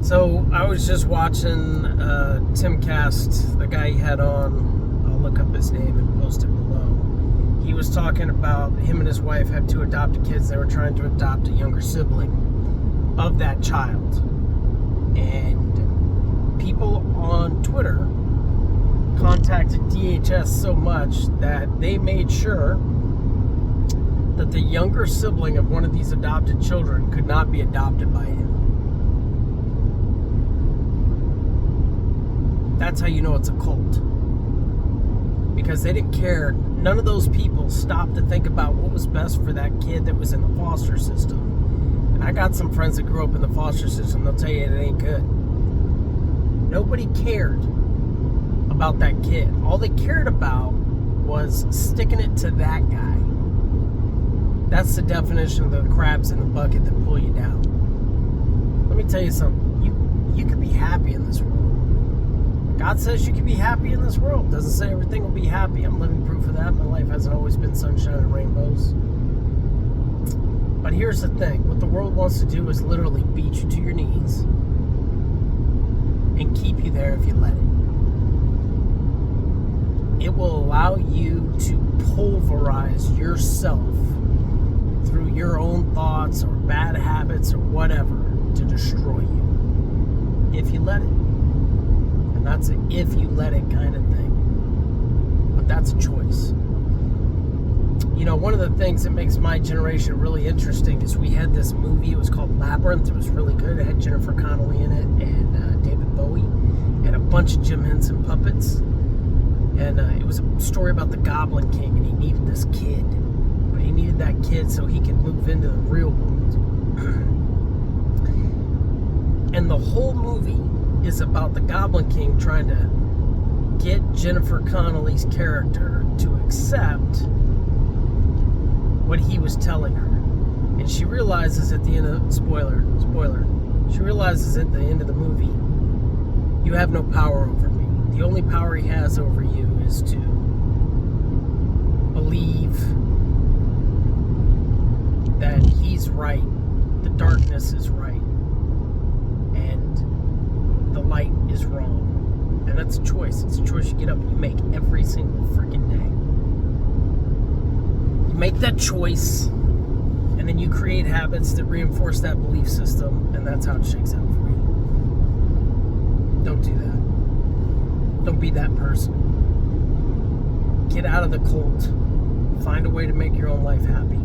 So I was just watching Timcast, the guy he had on. I'll look up his name and post it below. He was talking about him and his wife had two adopted kids. They were trying to adopt a younger sibling of that child. And people on Twitter contacted DHS so much that they made sure that the younger sibling of one of these adopted children could not be adopted by him. That's how you know it's a cult. Because they didn't care. None of those people stopped to think about what was best for that kid that was in the foster system. And I got some friends that grew up in the foster system. They'll tell you it ain't good. Nobody cared about that kid. All they cared about was sticking it to that guy. That's the definition of the crabs in the bucket that pull you down. Let me tell you something. You could be happy in this world. God says you can be happy in this world. Doesn't say everything will be happy. I'm living proof of that. My life hasn't always been sunshine and rainbows. But here's the thing. What the world wants to do is literally beat you to your knees and keep you there if you let it. It will allow you to pulverize yourself through your own thoughts or bad habits or whatever to destroy you if you let it. And that's an if you let it kind of thing. But that's a choice. You know, one of the things that makes my generation really interesting is we had this movie. It was called Labyrinth. It was really good. It had Jennifer Connelly in it and David Bowie and a bunch of Jim Henson puppets. And it was a story about the Goblin King, and he needed this kid. But he needed that kid so he could move into the real world. And the whole movie is about the Goblin King trying to get Jennifer Connelly's character to accept what he was telling her. And she realizes at the end of spoiler, she realizes at the end of the movie, you have no power over me. The only power he has over you is to believe that he's right, the darkness is right, and the light is wrong. And that's a choice. It's a choice you get up and you make every single freaking day. You make that choice, and then you create habits that reinforce that belief system, and that's how it shakes out for you. Don't do that. Don't be that person. Get out of the cult. Find a way to make your own life happy.